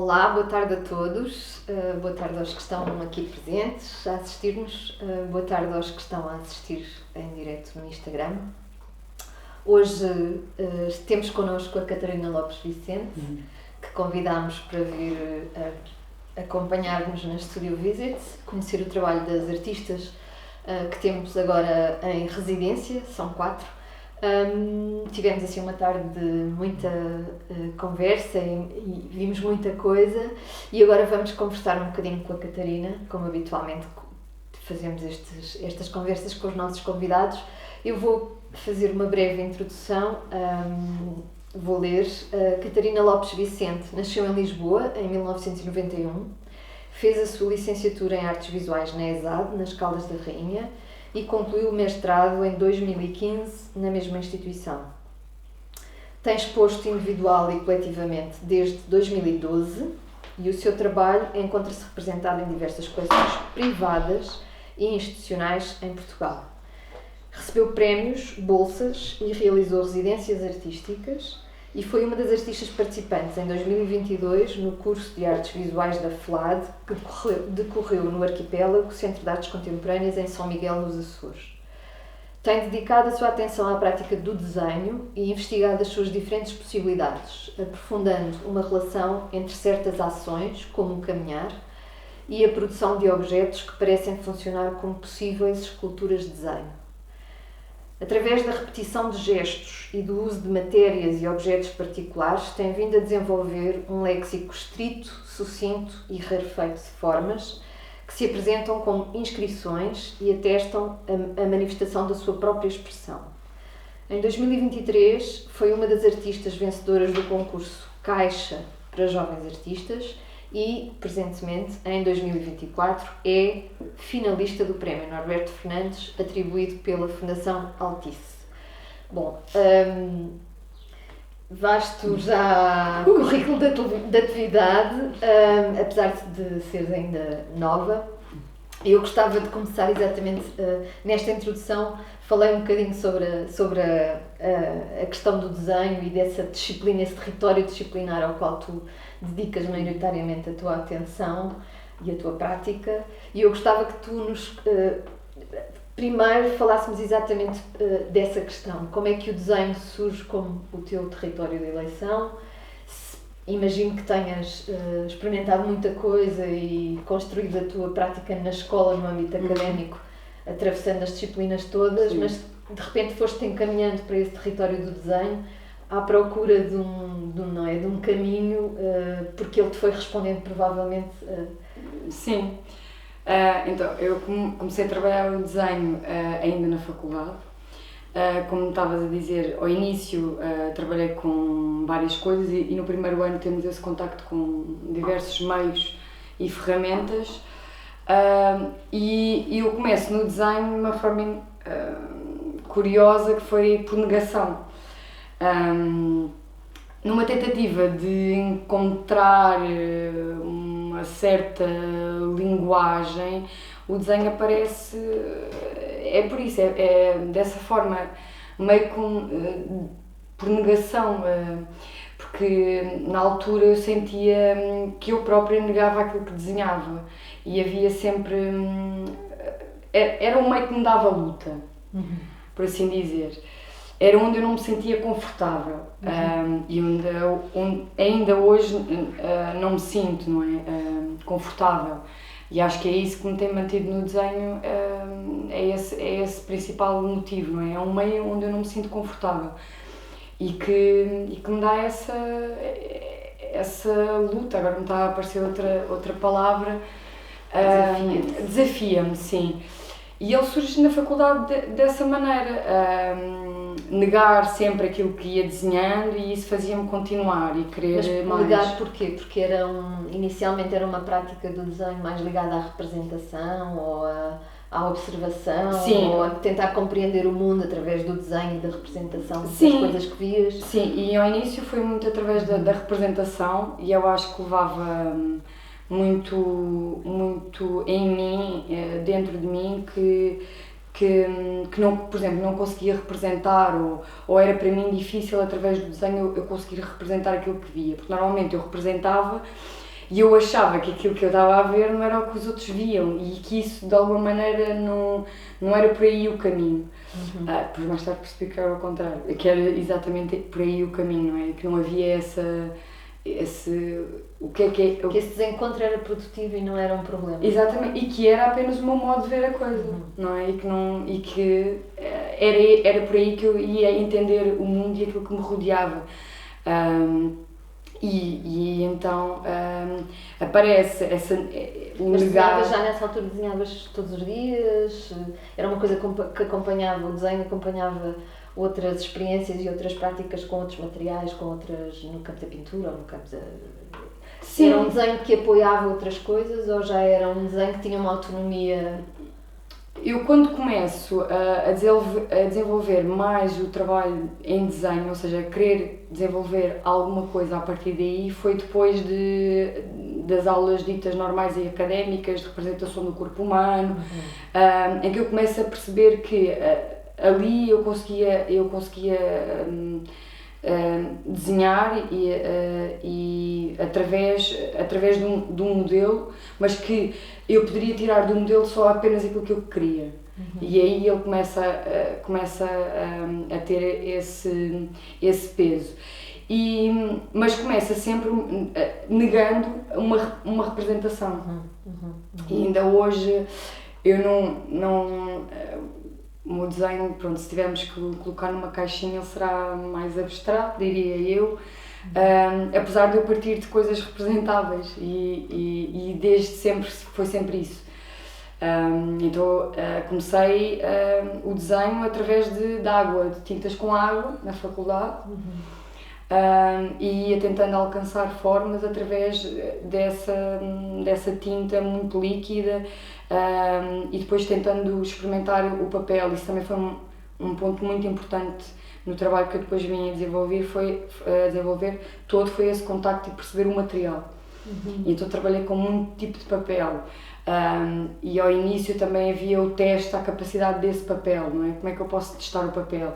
Olá, boa tarde a todos, boa tarde aos que estão aqui presentes a assistir-nos, boa tarde aos que estão a assistir em direto no Instagram. Hoje temos connosco a Catarina Lopes Vicente, que convidámos para vir acompanhar-nos na Studio Visit, conhecer o trabalho das artistas que temos agora em residência, são 4. Tivemos assim uma tarde de muita conversa e vimos muita coisa, e agora vamos conversar um bocadinho com a Catarina, como habitualmente fazemos estas conversas com os nossos convidados. Eu vou fazer uma breve introdução, vou ler. Catarina Lopes Vicente nasceu em Lisboa em 1991, fez a sua licenciatura em Artes Visuais na ESAD, nas Caldas da Rainha, e concluiu o mestrado em 2015 na mesma instituição. Tem exposto individual e coletivamente desde 2012 e o seu trabalho encontra-se representado em diversas coleções privadas e institucionais em Portugal. Recebeu prémios, bolsas e realizou residências artísticas e foi uma das artistas participantes em 2022 no curso de Artes Visuais da FLAD, que decorreu no Arquipélago, Centro de Artes Contemporâneas em São Miguel dos Açores. Tem dedicado a sua atenção à prática do desenho e investigado as suas diferentes possibilidades, aprofundando uma relação entre certas ações, como o caminhar, e a produção de objetos que parecem funcionar como possíveis esculturas de desenho. Através da repetição de gestos e do uso de matérias e objetos particulares, tem vindo a desenvolver um léxico estrito, sucinto e rarefeito de formas que se apresentam como inscrições e atestam a manifestação da sua própria expressão. Em 2023, foi uma das artistas vencedoras do concurso Caixa para Jovens Artistas e, presentemente, em 2024, é finalista do Prémio Norberto Fernandes, atribuído pela Fundação Altice. Bom, vasto já currículo de atividade, apesar de seres ainda nova. Eu gostava de começar exatamente nesta introdução. Falei um bocadinho sobre a questão do desenho e dessa disciplina, esse território disciplinar ao qual tu dedicas maioritariamente a tua atenção e a tua prática, e eu gostava que tu nos primeiro falássemos exatamente dessa questão. Como é que o desenho surge como o teu território de eleição? Imagino que tenhas experimentado muita coisa e construído a tua prática na escola, no âmbito académico, atravessando as disciplinas todas. Sim. Mas de repente foste encaminhando para esse território do desenho à procura de um caminho, porque ele te foi respondendo provavelmente. Sim. Então, eu comecei a trabalhar o desenho ainda na faculdade. Como estavas a dizer, ao início trabalhei com várias coisas e no primeiro ano temos esse contacto com diversos meios e ferramentas, e eu começo no desenho de uma forma curiosa, que foi por negação. Numa tentativa de encontrar uma certa linguagem, o desenho aparece, é por isso, é dessa forma, meio por negação, porque na altura eu sentia que eu própria negava aquilo que desenhava e havia sempre, era um meio que me dava luta, por assim dizer. Era onde eu não me sentia confortável, e onde ainda hoje não me sinto, não é, confortável. E acho que é isso que me tem mantido no desenho, é esse principal motivo, não é? É um meio onde eu não me sinto confortável e que me dá essa luta. Agora me está a aparecer outra palavra, desafia-me, sim. E ele surge na faculdade dessa maneira, negar sempre aquilo que ia desenhando, e isso fazia-me continuar e querer mais. Negar porquê? Porque inicialmente era uma prática do desenho mais ligada à representação ou à observação? Sim. Ou a tentar compreender o mundo através do desenho e da representação? Sim. Das coisas que vias? Sim, e ao início foi muito através da representação, e eu acho que levava muito em mim, dentro de mim, que não, por exemplo, não conseguia representar, ou era para mim difícil através do desenho eu conseguir representar aquilo que via, porque normalmente eu representava E eu achava que aquilo que eu estava a ver não era o que os outros viam e que isso de alguma maneira não era por aí o caminho. Depois mais tarde percebi que era ao contrário, que era exatamente por aí o caminho, não é? Que não havia o que é que é... Que esse desencontro era produtivo e não era um problema. Exatamente, e que era apenas o meu modo de ver a coisa, não é? E que era por aí que eu ia entender o mundo e aquilo que me rodeava. E então aparece Mas desenhavas já nessa altura, desenhavas todos os dias? Era uma coisa que acompanhava, o desenho acompanhava outras experiências e outras práticas com outros materiais, no campo da pintura ou no campo da... Sim. Era um desenho que apoiava outras coisas ou já era um desenho que tinha uma autonomia? Eu quando começo a desenvolver mais o trabalho em desenho, ou seja, querer desenvolver alguma coisa a partir daí, foi depois das aulas ditas normais e académicas de representação do corpo humano, em que eu começo a perceber que ali eu conseguia desenhar e através de um modelo, mas que eu poderia tirar do modelo só apenas aquilo que eu queria. E aí ele começa a ter esse peso. Mas começa sempre negando uma representação. E ainda hoje eu não o meu desenho, pronto, se tivermos que colocar numa caixinha, ele será mais abstrato, diria eu, apesar de eu partir de coisas representáveis e desde sempre foi sempre isso. Então comecei o desenho através de água, de tintas com água na faculdade. E ia tentando alcançar formas através dessa tinta muito líquida e depois tentando experimentar o papel. Isso também foi um ponto muito importante no trabalho que eu depois vim a desenvolver, foi esse contacto e perceber o material. E então trabalhei com muito tipo de papel. E ao início também havia o teste à capacidade desse papel, não é? Como é que eu posso testar o papel?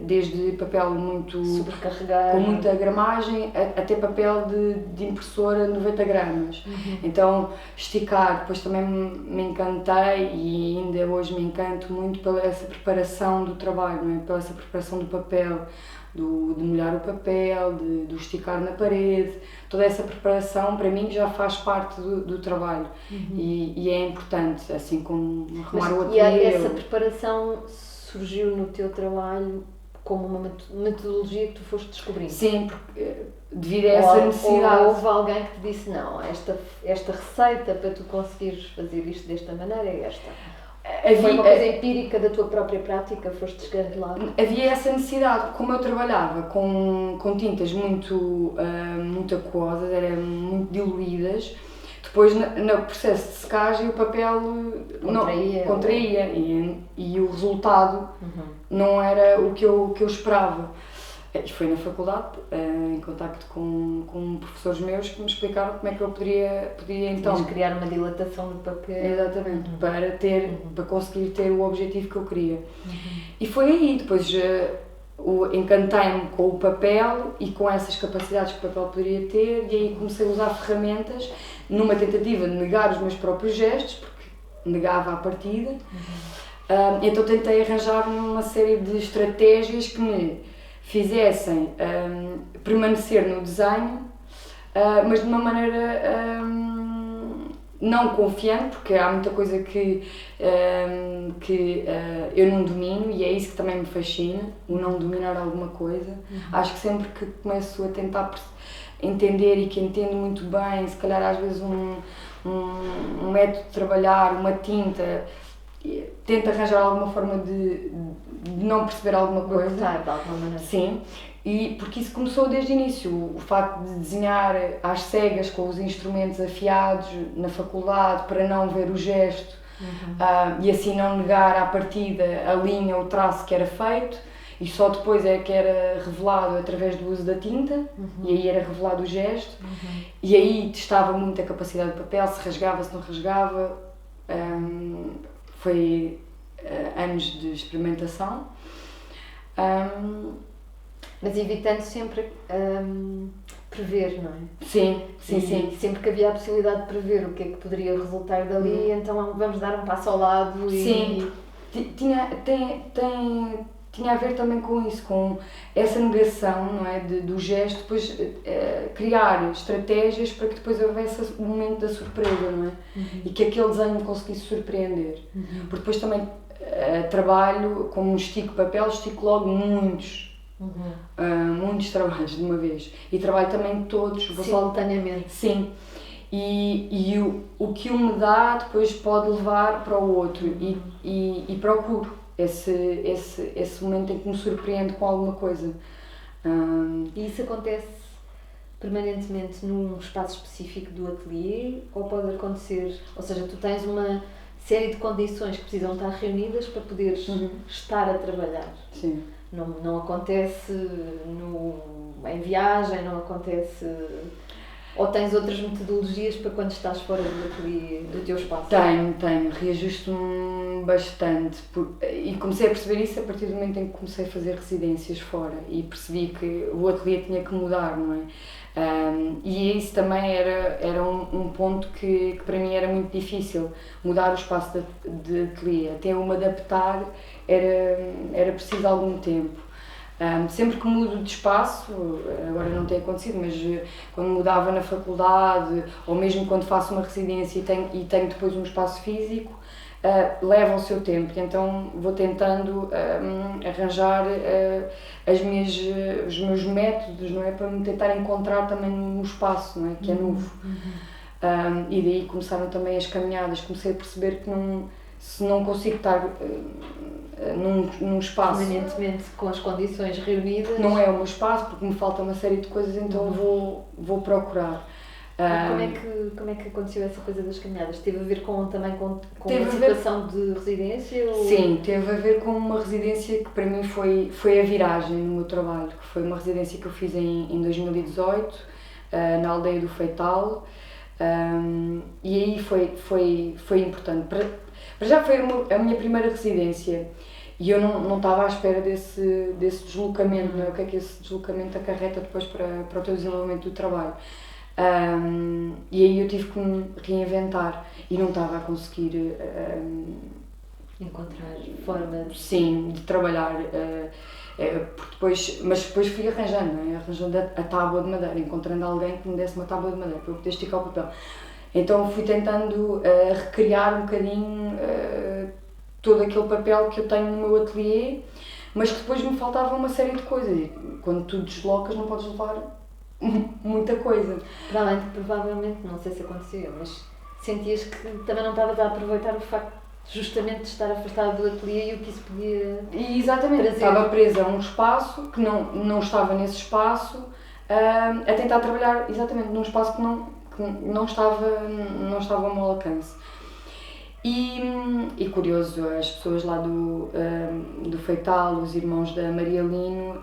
Desde papel muito sobrecarregado, com muita gramagem até papel de impressora 90 gramas. Então esticar, depois também me encantei e ainda hoje me encanto muito pela essa preparação do trabalho, não é? Pela essa preparação do papel, de molhar o papel, de esticar na parede. Toda essa preparação para mim já faz parte do trabalho e é importante, assim como arrumar o ateliê. E essa preparação surgiu no teu trabalho como uma metodologia que tu foste descobrindo? Sim, porque devido a essa necessidade. Ou houve alguém que te disse, não, esta receita para tu conseguires fazer isto desta maneira é esta? Foi uma coisa empírica da tua própria prática, foste descarrilado? Havia essa necessidade, como eu trabalhava com tintas muito aquosas, eram muito diluídas, depois no processo de secagem o papel contraía e o resultado não era o que eu esperava. E foi na faculdade, em contacto com professores meus que me explicaram como é que eu podia então criar uma dilatação do papel. Exatamente, para conseguir ter o objetivo que eu queria. E foi aí, depois encantei-me com o papel e com essas capacidades que o papel poderia ter, e aí comecei a usar ferramentas numa tentativa de negar os meus próprios gestos, porque negava à partida. Então tentei arranjar uma série de estratégias que me fizessem permanecer no desenho, mas de uma maneira não confiante, porque há muita coisa que eu não domino e é isso que também me fascina, o não dominar alguma coisa. Acho que sempre que começo a tentar entender e que entendo muito bem, se calhar às vezes um método de trabalhar, uma tinta, tento arranjar alguma forma de não perceber alguma coisa. De alguma maneira. Sim, e porque isso começou desde o início, o facto de desenhar às cegas com os instrumentos afiados na faculdade para não ver o gesto e assim não negar à partida a linha, o traço que era feito, e só depois é que era revelado através do uso da tinta e aí era revelado o gesto e aí testava muito a capacidade do papel, se rasgava, se não rasgava. Foi anos de experimentação. Mas evitando sempre prever, não é? Sim. Sempre que havia a possibilidade de prever o que é que poderia resultar dali, então vamos dar um passo ao lado e... Sim, tinha a ver também com isso, com essa negação, não é, do gesto, depois criar estratégias para que depois houvesse o momento da surpresa, não é? E que aquele desenho me conseguisse surpreender. Porque depois também trabalho, como estico papel, estico logo muitos trabalhos de uma vez. E trabalho também todos. Simultaneamente. Sim. E o que um me dá depois pode levar para o outro e procuro esse momento em que me surpreendo com alguma coisa. E isso acontece permanentemente num espaço específico do ateliê ou pode acontecer, ou seja, tu tens uma série de condições que precisam estar reunidas para poderes estar a trabalhar. Sim. Não acontece em viagem, não acontece... Ou tens outras metodologias para quando estás fora do teu espaço? Tenho. Reajusto-me bastante. E comecei a perceber isso a partir do momento em que comecei a fazer residências fora e percebi que o ateliê tinha que mudar, não é? E isso também era um ponto que para mim era muito difícil, mudar o espaço de ateliê. Até eu me adaptar era preciso algum tempo. Sempre que mudo de espaço, agora não tem acontecido, mas quando mudava na faculdade ou mesmo quando faço uma residência e tenho depois um espaço físico, leva o seu tempo. Então vou tentando arranjar os meus métodos, não é, para me tentar encontrar também no espaço, não é, que é novo. E daí começaram também as caminhadas. Comecei a perceber que se não consigo estar num espaço permanentemente com as condições reunidas, não é o meu espaço, porque me falta uma série de coisas, então vou procurar. Como é que aconteceu essa coisa das caminhadas? Teve a ver também com uma situação de residência? Ou... Sim, teve a ver com uma residência que para mim foi a viragem no meu trabalho, que foi uma residência que eu fiz em 2018, na aldeia do Feital, e aí foi importante. Para já foi a minha primeira residência e eu não estava à espera desse deslocamento, não é? O que é que esse deslocamento acarreta depois para o teu desenvolvimento do trabalho. E aí eu tive que me reinventar e não estava a conseguir encontrar forma de trabalhar, mas depois fui arranjando, não é? Arranjando a tábua de madeira, encontrando alguém que me desse uma tábua de madeira para eu poder esticar o papel. Então fui tentando recriar um bocadinho todo aquele papel que eu tenho no meu ateliê, mas que depois me faltava uma série de coisas. E quando tu deslocas não podes levar muita coisa. Para além de provavelmente, não sei se acontecia, mas sentias que também não estavas a aproveitar o facto justamente de estar afastado do ateliê e o que isso podia exatamente, trazer. Estava presa a um espaço que não estava nesse espaço, a tentar trabalhar exatamente num espaço que não estava ao meu alcance. E curioso, as pessoas lá do Feital, os irmãos da Maria Lino,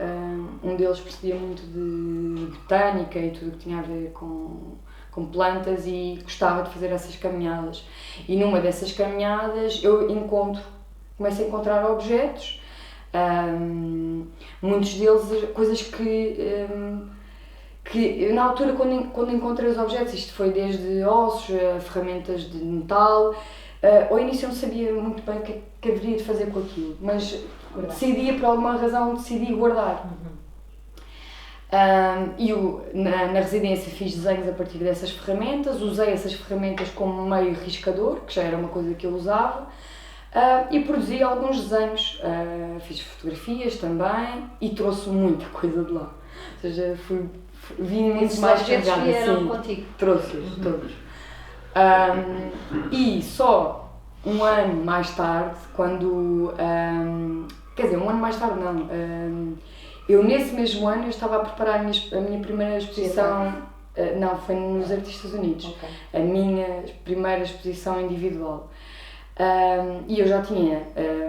um deles percebia muito de botânica e tudo o que tinha a ver com plantas e gostava de fazer essas caminhadas. E numa dessas caminhadas eu começo a encontrar objetos, muitos deles coisas que na altura quando encontrei os objetos, isto foi desde ossos, ferramentas de metal, ao início eu não sabia muito bem o que haveria de fazer com aquilo, mas por alguma razão decidi guardar. E na residência fiz desenhos a partir dessas ferramentas, usei essas ferramentas como meio riscador, que já era uma coisa que eu usava, e produzi alguns desenhos, fiz fotografias também e trouxe muita coisa de lá, ou seja, vim muito mais carregada. Vieram contigo? Trouxe-os todos. E só um ano mais tarde, quando... quer dizer, um ano mais tarde não. Eu nesse mesmo ano eu estava a preparar a minha primeira exposição. Não, foi nos Artistas Unidos. Okay. A minha primeira exposição individual. E eu já tinha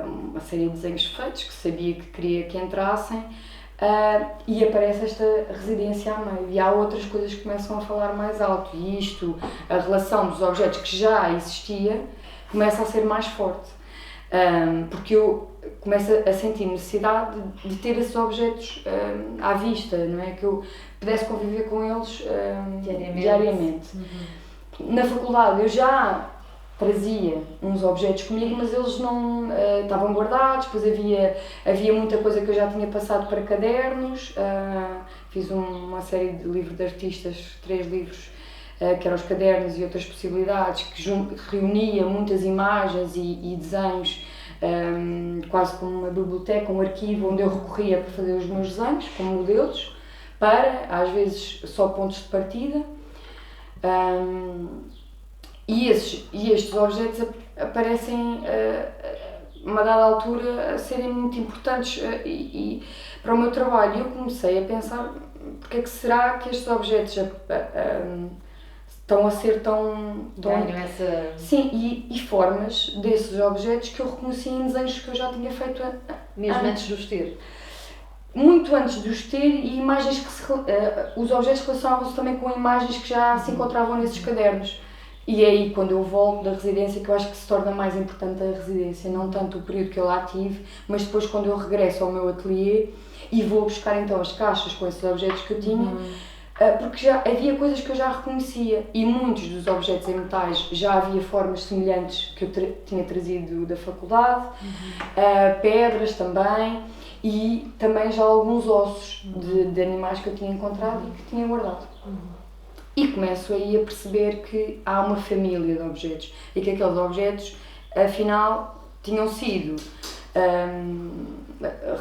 uma série de desenhos feitos que sabia que queria que entrassem. E aparece esta residência a meio e há outras coisas que começam a falar mais alto e a relação dos objetos que já existia começa a ser mais forte. Porque eu começo a sentir necessidade de ter esses objetos à vista, não é? Que eu pudesse conviver com eles diariamente. Na faculdade eu já trazia uns objetos comigo, mas eles não estavam guardados, depois havia muita coisa que eu já tinha passado para cadernos, fiz uma série de livros de artistas, 3 livros, que eram os cadernos e outras possibilidades, que reunia muitas imagens e desenhos, quase como uma biblioteca, um arquivo onde eu recorria para fazer os meus desenhos, como modelos, para, às vezes, só pontos de partida. E estes objetos aparecem, a uma dada altura, a serem muito importantes e para o meu trabalho. E eu comecei a pensar, porque é que será que estes objetos estão a ser tão... essa... Sim, e formas desses objetos que eu reconheci em desenhos que eu já tinha feito mesmo antes de os ter. Muito antes de os ter, e imagens os objetos relacionavam-se também com imagens que já se encontravam nesses cadernos. E é aí, quando eu volto da residência, que eu acho que se torna mais importante a residência, não tanto o período que eu lá tive, mas depois quando eu regresso ao meu ateliê e vou buscar então as caixas com esses objetos que eu tinha, porque já havia coisas que eu já reconhecia, e muitos dos objetos em metais já havia formas semelhantes que eu tinha trazido da faculdade, pedras também, e também já alguns ossos de animais que eu tinha encontrado e que tinha guardado. E começo aí a perceber que há uma família de objetos e que aqueles objetos, afinal, tinham sido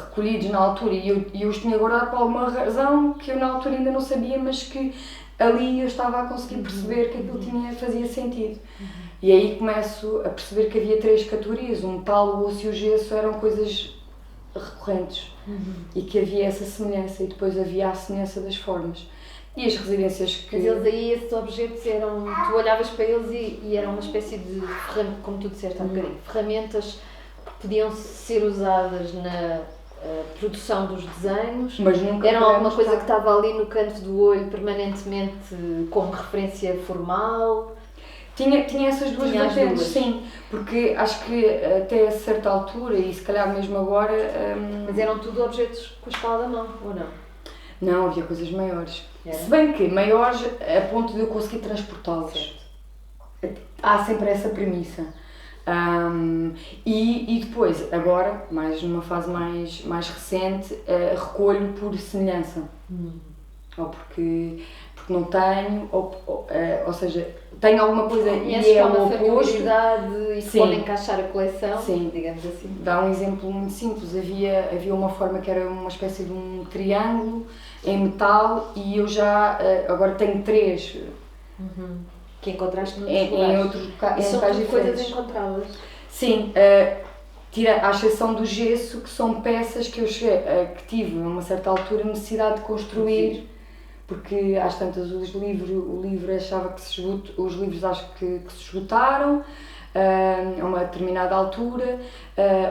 recolhidos na altura e eu os tinha guardado por alguma razão que eu na altura ainda não sabia, mas que ali eu estava a conseguir perceber que aquilo fazia sentido. E aí começo a perceber que havia 3 categorias: o metal, o osso e o gesso eram coisas recorrentes e que havia essa semelhança, e depois havia a semelhança das formas. E as residências que... Mas eles aí, esses objetos eram... Tu olhavas para eles e eram uma espécie de, como tu disseste há um bocadinho, ferramentas que podiam ser usadas na produção dos desenhos. Mas nunca eram alguma coisa que estava ali no canto do olho permanentemente como referência formal? Tinha essas duas vertentes, sim, porque acho que até a certa altura, e se calhar mesmo agora... Mas eram tudo objetos com a escala da mão, ou não? Não, havia coisas maiores. Se bem que maiores a ponto de eu conseguir transportá-los. Há sempre essa premissa. E depois, agora, mais numa fase mais recente, recolho por semelhança. Ou porque não tenho, ou seja, tenho alguma coisa e é o oposto. E que pode encaixar a coleção, sim, digamos assim. Dá um exemplo muito simples. Havia uma forma que era uma espécie de um triângulo em metal, e eu já agora tenho 3 que encontraste em outros locais diferentes. Coisas encontradas. Sim, à exceção do gesso, que são peças que eu que tive a uma certa altura necessidade de construir, porque às tantas o livro achava que os livros acho que se esgotaram a uma determinada altura,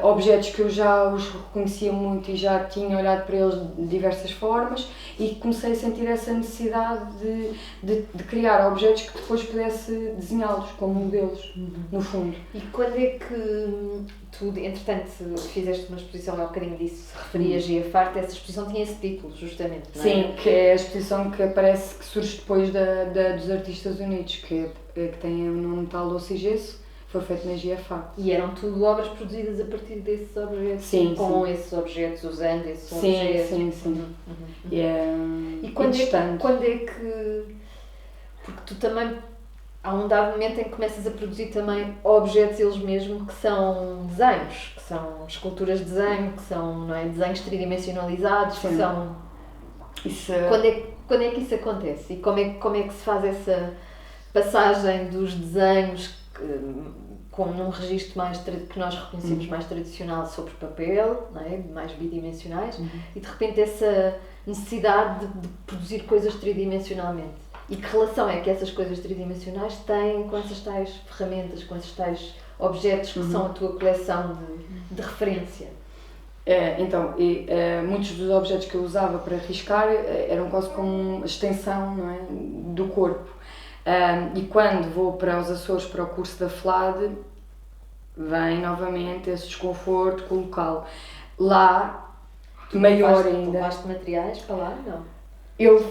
objetos que eu já os reconhecia muito e já tinha olhado para eles de diversas formas, e comecei a sentir essa necessidade de criar objetos que depois pudesse desenhá-los como modelos, no fundo. E quando é que tu, entretanto, fizeste uma exposição, há um bocadinho disso, se referias a GFART, essa exposição tinha esse título, justamente, não é? Sim, que é a exposição que aparece, que surge depois dos Artistas Unidos, que tem o nome Metal, Osso e Gesso. Foi feito na GFART. E eram tudo obras produzidas a partir desses objetos? Sim, com esses objetos, usando esses objetos? Sim. E quando é que... Porque tu também, há um dado momento em que começas a produzir também objetos eles mesmos, que são desenhos, que são esculturas de desenho, que são, não é, desenhos tridimensionalizados, que são... Quando é que isso acontece? E como é que se faz essa passagem dos desenhos como num registro mais que nós reconhecemos mais tradicional sobre papel, não é? Mais bidimensionais, e de repente essa necessidade de produzir coisas tridimensionalmente? E que relação é que essas coisas tridimensionais têm com essas tais ferramentas, com esses tais objetos que são a tua coleção de referência? Então, muitos dos objetos que eu usava para riscar eram quase como extensão, não é, do corpo. E quando vou para os Açores para o curso da FLAD, vem novamente esse desconforto com o local. Lá, maior ainda. Tu levaste materiais para lá? Não. Eu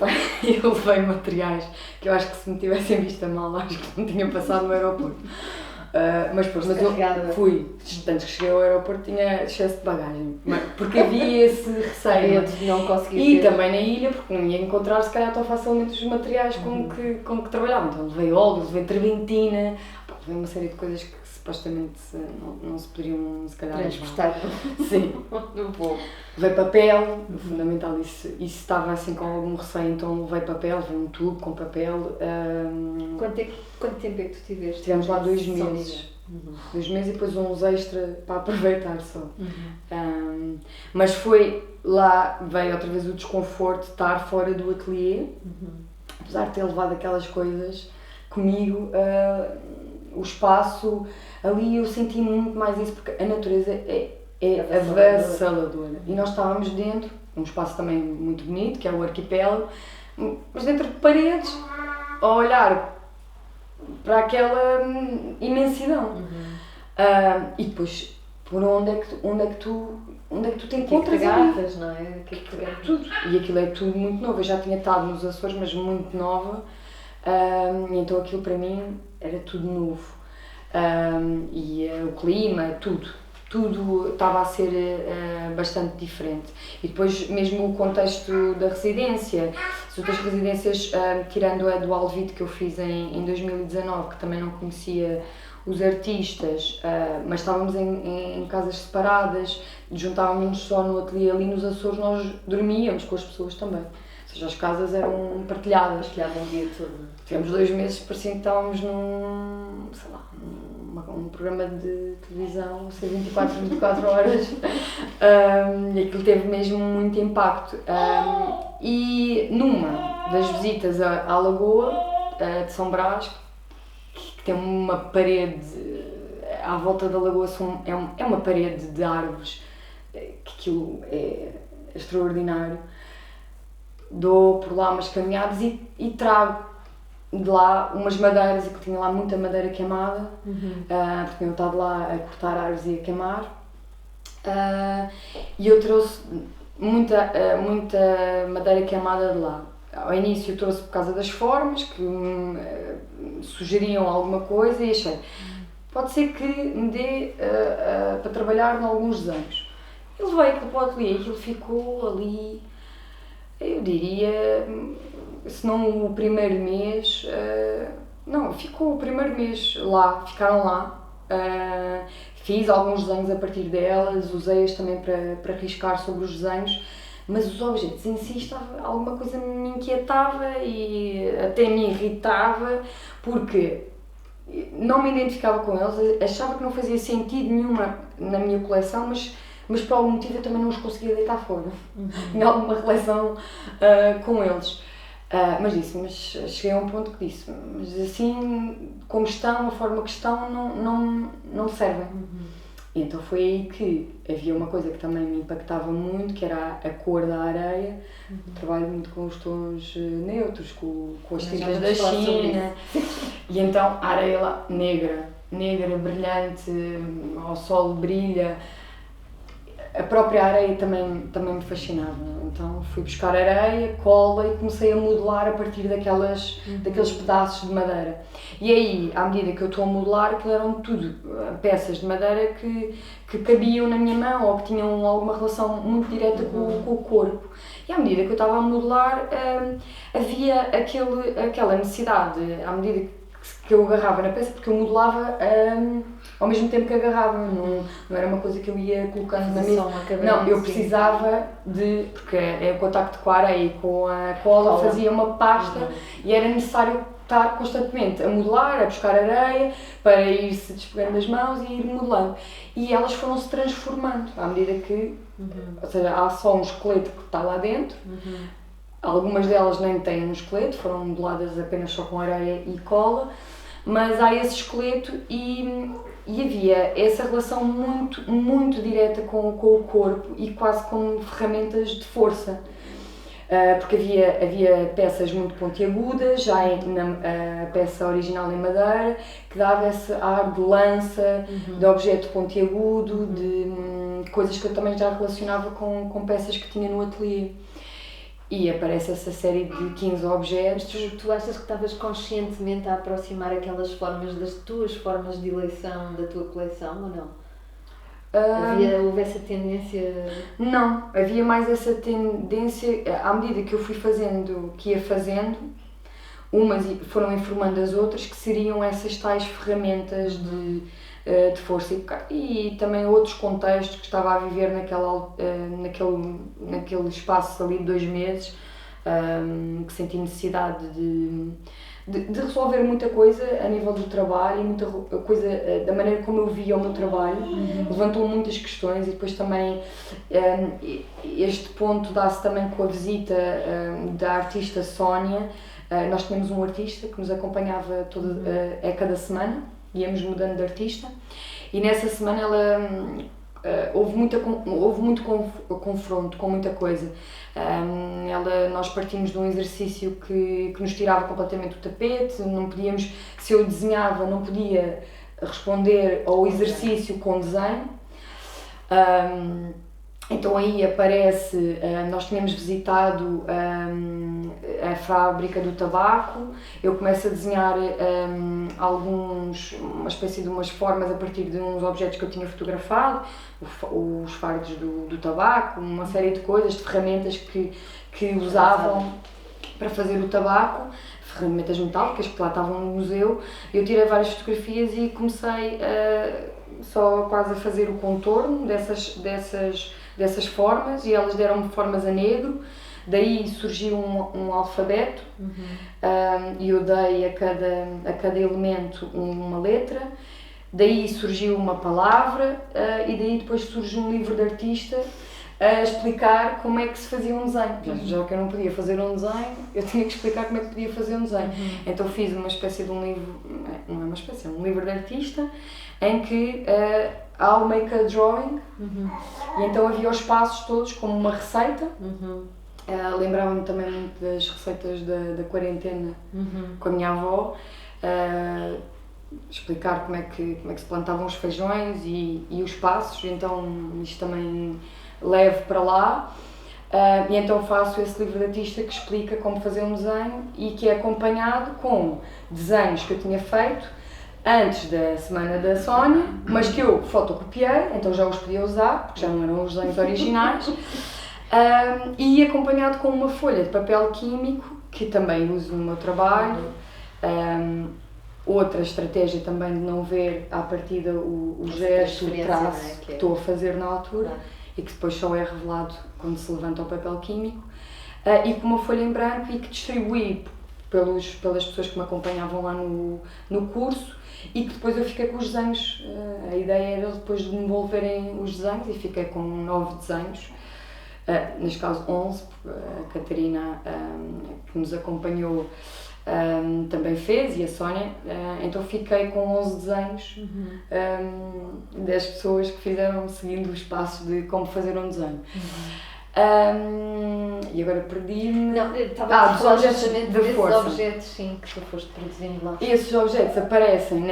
levei materiais que eu acho que se me tivessem visto a mal, acho que não tinha passado no aeroporto. Mas eu fui, antes que cheguei ao aeroporto tinha excesso de bagagem, porque havia esse receio de não conseguir e ter. Também na ilha, porque não ia encontrar se calhar tão facilmente os materiais com que trabalhava, então levei óleos, levei treventina, levei uma série de coisas que supostamente não se poderiam se calhar transportar. Sim, não vou. Levei papel, fundamental, isso estava assim com algum receio, então levei papel, levei um tubo com papel. Quanto tempo é que tu tiveste? Estivemos lá 2 meses. 2 meses e depois uns extra para aproveitar só. Mas foi lá, veio outra vez o desconforto de estar fora do ateliê, apesar de ter levado aquelas coisas comigo, o espaço ali eu senti muito mais isso, porque a natureza é avassaladora. E nós estávamos dentro, um espaço também muito bonito, que é o arquipélago, mas dentro de paredes, a olhar para aquela imensidão. E depois, por onde é que tu te encontras? Garrafas, não é? Tudo. E aquilo é tudo muito novo. Eu já tinha estado nos Açores, mas muito nova. Então aquilo para mim era tudo novo. E o clima, tudo estava a ser bastante diferente. E depois mesmo o contexto da residência, as outras residências, tirando a do Alvite que eu fiz em 2019, que também não conhecia os artistas, mas estávamos em casas separadas, juntávamos só no ateliê ali nos Açores, nós dormíamos com as pessoas também. Ou seja, as casas eram partilhadas. Partilhavam o dia todo. Tivemos 2 meses, parecia que estávamos num programa de televisão, 24 horas, e aquilo teve mesmo muito impacto. E numa das visitas à Lagoa de São Brás, que tem uma parede à volta da lagoa, é uma parede de árvores, que aquilo é extraordinário. Dou por lá umas caminhadas e trago de lá umas madeiras, e que tinha lá muita madeira queimada, porque eu estava lá a cortar árvores e a queimar, e eu trouxe muita madeira queimada de lá. Ao início eu trouxe por causa das formas, que sugeriam alguma coisa, e achei, pode ser que me dê para trabalhar em alguns desenhos. E levei aquilo para o ateliê, e aquilo ficou ali, eu diria, se não o primeiro mês, não, ficou o primeiro mês lá, ficaram lá. Fiz alguns desenhos a partir delas, usei-as também para riscar sobre os desenhos, mas os objetos em si, alguma coisa me inquietava e até me irritava, porque não me identificava com eles, achava que não fazia sentido nenhuma na minha coleção, mas por algum motivo eu também não os conseguia deitar fora. Tinha alguma relação com eles. Mas cheguei a um ponto que disse, mas assim, como estão, a forma que estão, não servem. E então foi aí que havia uma coisa que também me impactava muito, que era a cor da areia. Trabalho muito com os tons neutros, com as tintas da China. E então a areia lá, negra, brilhante, ao sol brilha. A própria areia também me fascinava, então fui buscar areia, cola e comecei a modelar a partir daqueles pedaços de madeira. E aí, à medida que eu estou a modelar, aquilo eram tudo peças de madeira que cabiam na minha mão ou que tinham alguma relação muito direta com o corpo. E à medida que eu estava a modelar, havia aquela necessidade, à medida que eu agarrava na peça, porque eu modelava ao mesmo tempo que agarrava, não era uma coisa que eu ia colocando na mesa. Não, eu precisava porque o contacto com a areia e com a cola fazia uma pasta e era necessário estar constantemente a modelar, a buscar areia para ir-se despegando das mãos e ir modelando. E elas foram-se transformando à medida que, ou seja, há só um esqueleto que está lá dentro. Algumas delas nem têm um esqueleto, foram modeladas apenas só com areia e cola, mas há esse esqueleto e havia essa relação muito direta com o corpo e quase como ferramentas de força. porque havia peças muito pontiagudas, já na peça original em madeira, que dava esse ar de lança, de objeto pontiagudo, de coisas que eu também já relacionava com peças que tinha no ateliê. E aparece essa série de 15 objetos. Tu achas que estavas conscientemente a aproximar aquelas formas das tuas formas de eleição da tua coleção ou não? Houve essa tendência? Não, havia mais essa tendência, à medida que eu que ia fazendo, umas foram informando as outras, que seriam essas tais ferramentas de força e também outros contextos que estava a viver naquele espaço ali de 2 meses, que senti necessidade de resolver muita coisa a nível do trabalho e muita coisa da maneira como eu via o meu trabalho. Levantou muitas questões e depois também este ponto dá-se também com a visita da artista Sónia. Nós tínhamos um artista que nos acompanhava cada semana, íamos mudando de artista, e nessa semana houve muito confronto com muita coisa. Nós partimos de um exercício que nos tirava completamente o tapete, não podíamos, se eu desenhava, não podia responder ao exercício com desenho. Então aí aparece, nós tínhamos visitado a fábrica do tabaco, eu começo a desenhar uma espécie de umas formas a partir de uns objetos que eu tinha fotografado, os fardos do tabaco, uma série de coisas, de ferramentas que usavam para fazer o tabaco, ferramentas metálicas que lá estavam no museu. Eu tirei várias fotografias e comecei só quase a fazer o contorno dessas formas, e elas deram-me formas a negro. Daí surgiu um alfabeto, e eu dei a cada elemento uma letra. Daí surgiu uma palavra, e daí depois surge um livro de artista a explicar como é que se fazia um desenho. Já que eu não podia fazer um desenho, eu tinha que explicar como é que podia fazer um desenho. Então fiz uma espécie de um livro, não é uma espécie, é um livro de artista, em que I'll make a drawing, e então havia os passos todos como uma receita. Lembrava-me também muito das receitas da quarentena com a minha avó, explicar como é que se plantavam os feijões e os passos, então isto também levo para lá. E então faço esse livro de artista que explica como fazer um desenho e que é acompanhado com desenhos que eu tinha feito antes da semana da Sónia, mas que eu fotocopiei, então já os podia usar, porque já não eram os desenhos originais, e acompanhado com uma folha de papel químico, que também uso no meu trabalho. Outra estratégia também de não ver à partida o gesto, o traço que estou a fazer na altura, e que depois só é revelado quando se levanta o papel químico, e com uma folha em branco, e que distribuí pelas pessoas que me acompanhavam lá no curso, e que depois eu fiquei com os desenhos. A ideia era depois de desenvolverem os desenhos, e fiquei com 9 desenhos, neste caso 11, porque a Catarina, que nos acompanhou, também fez, e a Sónia, então fiquei com 11 desenhos das pessoas que fizeram seguindo os passos de como fazer um desenho. E agora perdi-me. Não, estava a falar justamente desses objetos, sim, que tu foste produzindo lá. Esses objetos aparecem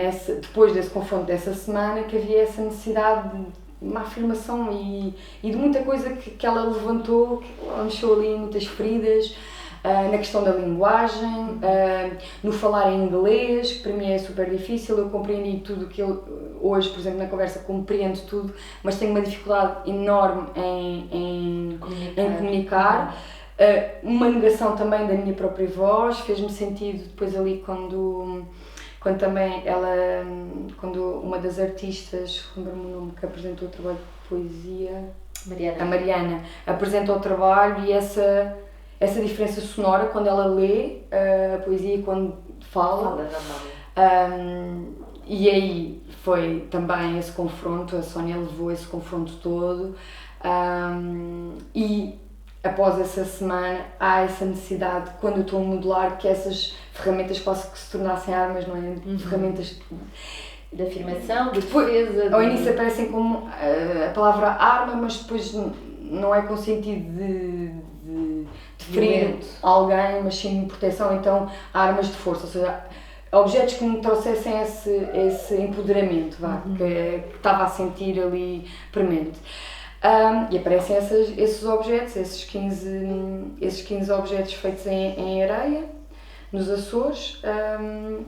depois desse confronto dessa semana, que havia essa necessidade de uma afirmação e de muita coisa que ela levantou, que ela mexeu ali em muitas feridas. Na questão da linguagem, no falar em inglês, que para mim é super difícil. Eu compreendi tudo que hoje, por exemplo, na conversa compreendo tudo, mas tenho uma dificuldade enorme em comunicar. Uma negação também da minha própria voz, fez-me sentido depois ali quando também quando uma das artistas, lembro-me o nome, que apresentou o trabalho de poesia, a Mariana, apresentou o trabalho, e essa diferença sonora quando ela lê a poesia e quando fala. E aí foi também esse confronto, a Sónia levou esse confronto todo, e após essa semana há essa necessidade, quando eu estou a modelar, que essas ferramentas possam que se tornassem armas, não é? Ferramentas de afirmação, de defesa. Ao início aparecem como a palavra arma, mas depois não é com sentido de de ferir Violento. alguém, mas sim de proteção, então armas de força, ou seja, objetos que me trouxessem esse empoderamento, que estava a sentir ali premente. E aparecem esses objetos, esses 15 objetos feitos em areia, nos Açores,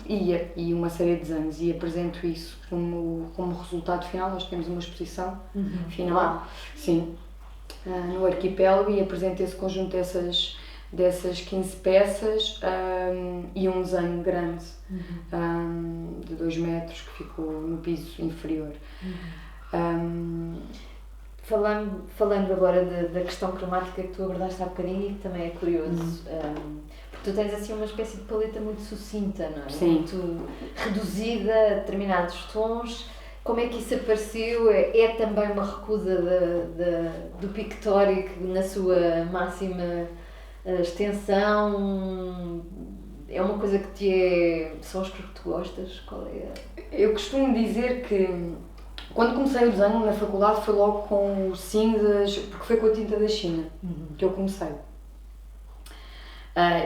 e uma série de desenhos, e apresento isso como resultado final. Nós temos uma exposição final, sim, no arquipélago, e apresento esse conjunto dessas 15 peças, e um desenho grande, de 2 metros, que ficou no piso inferior. Falando agora da questão cromática que tu abordaste há bocadinho, e que também é curioso, porque tu tens assim uma espécie de paleta muito sucinta, não é? Sim. Muito reduzida a determinados tons. Como é que isso apareceu? É também uma recusa do pictórico na sua máxima extensão? É uma coisa que são as cores que tu gostas? Qual é Eu costumo dizer que quando comecei o desenho na faculdade foi logo com cinzas, porque foi com a tinta da China que eu comecei.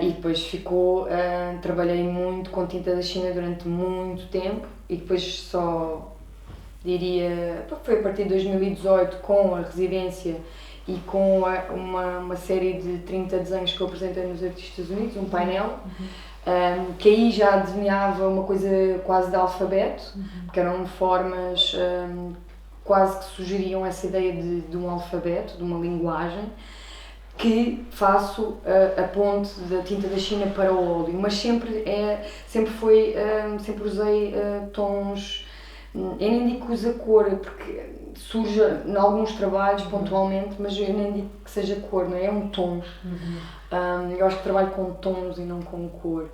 E depois trabalhei muito com tinta da China durante muito tempo, e depois só diria, foi a partir de 2018, com a residência e com uma série de 30 desenhos que eu apresentei nos Artistas Unidos, um painel, que aí já desenhava uma coisa quase de alfabeto, porque eram formas quase que sugeriam essa ideia de um alfabeto, de uma linguagem, que faço a ponte da tinta da China para o óleo, mas sempre usei tons. Eu nem digo que usa cor, porque surge em alguns trabalhos pontualmente, mas eu nem digo que seja cor, não é? É um tom. Eu acho que trabalho com tons e não com cor,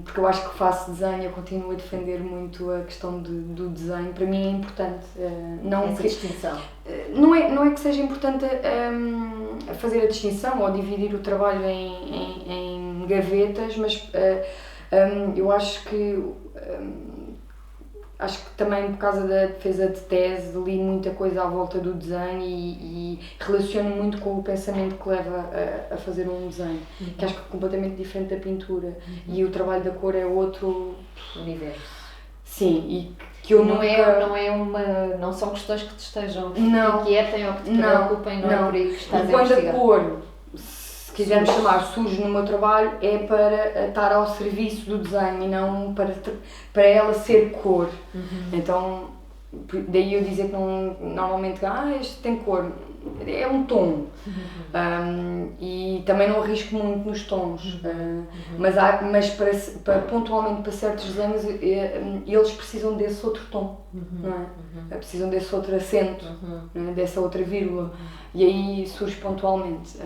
porque eu acho que faço desenho, eu continuo a defender muito a questão do desenho. Para mim é importante, essa distinção? Não é que seja importante fazer a distinção ou dividir o trabalho em gavetas, mas eu acho que também por causa da defesa de tese li muita coisa à volta do desenho e relaciono muito com o pensamento que leva a fazer um desenho, que acho que é completamente diferente da pintura, e o trabalho da cor é outro universo. Sim, e que eu não são questões que te estejam não, inquietem ou que te preocupem, não é por aí que estás a investigar. Quando a cor, se quisermos chamar, surge no meu trabalho, é para estar ao serviço do desenho e não para ela ser cor. Então, daí eu dizer que normalmente, este tem cor, é um tom. E também não arrisco muito nos tons, mas para pontualmente para certos desenhos eles precisam desse outro tom, não é? Precisam desse outro acento, não é? Dessa outra vírgula, e aí surge pontualmente.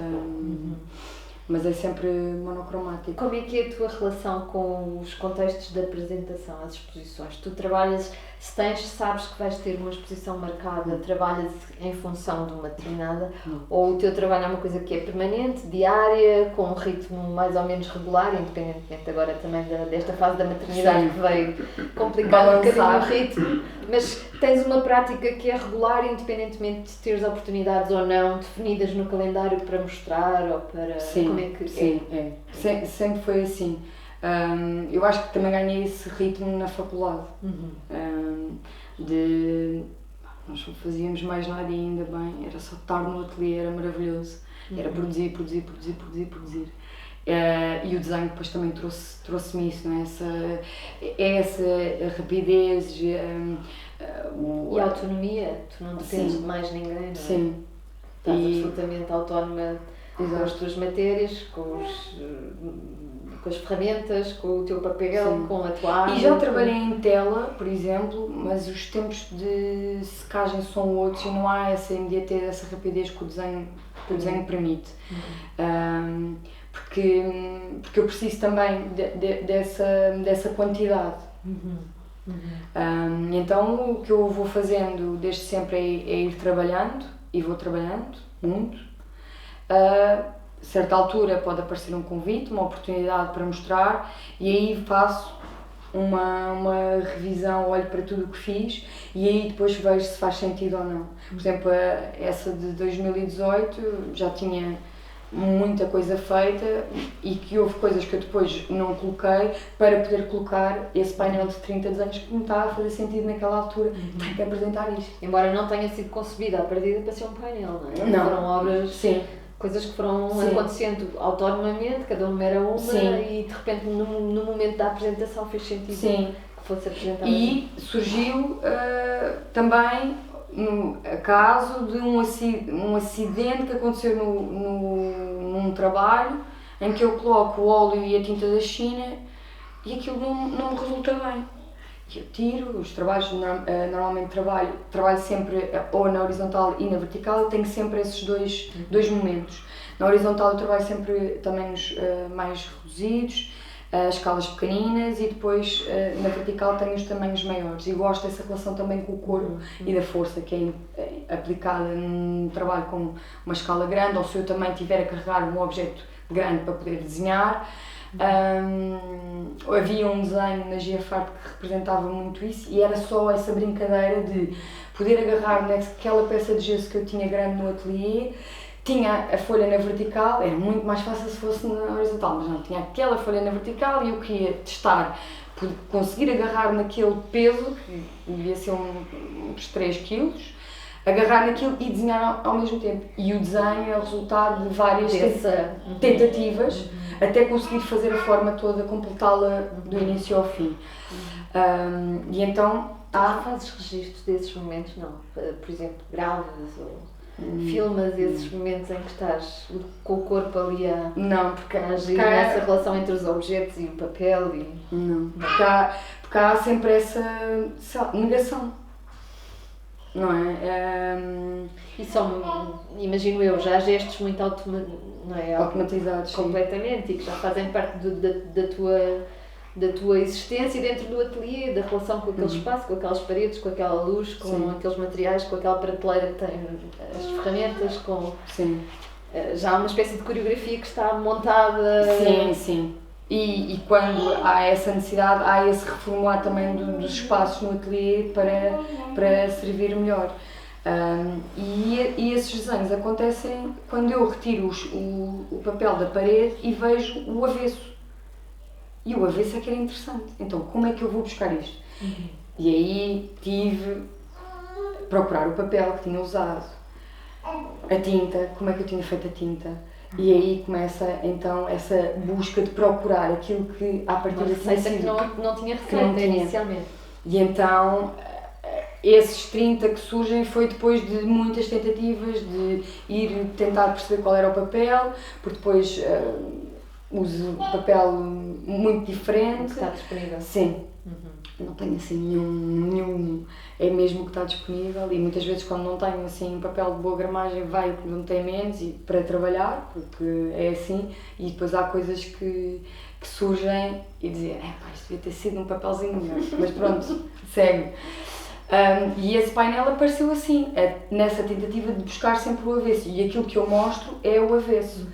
Mas é sempre monocromático. Como é que é a tua relação com os contextos de apresentação, as exposições? Tu trabalhas, sabes que vais ter uma exposição marcada, trabalhas em função de uma determinada, ou o teu trabalho é uma coisa que é permanente, diária, com um ritmo mais ou menos regular, independentemente agora também desta fase da maternidade que veio complicar um bocadinho o ritmo, mas tens uma prática que é regular, independentemente de teres oportunidades ou não definidas no calendário para mostrar ou para... Sim, sempre foi assim. Eu acho que também ganhei esse ritmo na faculdade. Nós não fazíamos mais nada e ainda bem, era só estar no ateliê, era maravilhoso. Era produzir. E o desenho depois também trouxe-me isso, não é? Essa rapidez. E a autonomia, tu não dependes de mais ninguém, não é? Sim. Estás absolutamente autónoma com as tuas matérias, com as ferramentas, com o teu papel, com a tua arte. E já trabalhei em tela, por exemplo, mas os tempos de secagem são outros e não há essa imediatez, essa rapidez que o desenho permite. Porque eu preciso também dessa quantidade. Então o que eu vou fazendo desde sempre é ir trabalhando, e vou trabalhando muito. A certa altura pode aparecer um convite, uma oportunidade para mostrar, e aí faço uma revisão, olho para tudo o que fiz e aí depois vejo se faz sentido ou não. Por exemplo, essa de 2018 já tinha muita coisa feita e que houve coisas que eu depois não coloquei para poder colocar esse painel de 30 desenhos que me está a fazer sentido naquela altura. Tenho que apresentar isto. Embora não tenha sido concebida à partida para ser um painel, não é? Não. Foram obras, Sim. coisas que foram Sim. acontecendo autonomamente, cada uma era uma, Sim. e de repente no momento da apresentação fez sentido Sim. que fosse apresentada. E surgiu também no caso de um acidente que aconteceu num trabalho em que eu coloco o óleo e a tinta da China e aquilo não me resulta bem. E eu tiro os trabalhos, normalmente trabalho sempre ou na horizontal e na vertical, eu tenho sempre esses dois momentos. Na horizontal eu trabalho sempre tamanhos mais reduzidos, escalas pequeninas, e depois na vertical tenho os tamanhos maiores, e gosto dessa relação também com o corpo e da força que é aplicada num trabalho com uma escala grande, ou se eu também tiver a carregar um objeto grande para poder desenhar. Havia um desenho na GeoFart que representava muito isso, e era só essa brincadeira de poder agarrar naquela peça de gesso que eu tinha grande no ateliê. Tinha a folha na vertical, era muito mais fácil se fosse na horizontal, mas não, tinha aquela folha na vertical e eu queria testar, conseguir agarrar naquele peso, que devia ser uns 3 kg, agarrar naquilo e desenhar ao mesmo tempo. E o desenho é o resultado de várias tentativas, até conseguir fazer a forma toda, completá-la do início ao fim. E então... Fazes registros desses momentos, não? Por exemplo, gravas ou... filmas esses momentos em que estás com o corpo ali a... Não, porque nessa relação entre os objetos e o papel e... Não, porque há sempre essa negação, não é? E são, imagino eu, já gestos muito automatizados, completamente, e que já fazem parte da tua existência dentro do ateliê, da relação com aquele espaço, com aquelas paredes, com aquela luz, com Sim. aqueles materiais, com aquela prateleira que tem as ferramentas, com... Sim. Já há uma espécie de coreografia que está montada... Sim, sim. E quando há essa necessidade, há esse reformular também dos espaços no ateliê para servir melhor. E esses desenhos acontecem quando eu retiro o papel da parede e vejo o avesso. E o avesso é que era interessante. Então, como é que eu vou buscar isto? E aí tive procurar o papel que tinha usado, a tinta, como é que eu tinha feito a tinta. E aí começa então essa busca de procurar aquilo que à partida que não tinha receita inicialmente. E então esses 30 que surgem foi depois de muitas tentativas de ir tentar perceber qual era o papel, porque depois uso papel muito diferente. Está disponível. Sim. Não tenho assim nenhum, é mesmo que está disponível, e muitas vezes quando não tenho assim um papel de boa gramagem vai porque não tem menos e para trabalhar, porque é assim, e depois há coisas que surgem e dizer, isto devia ter sido um papelzinho melhor, mas pronto, segue. E esse painel apareceu assim, nessa tentativa de buscar sempre o avesso, e aquilo que eu mostro é o avesso.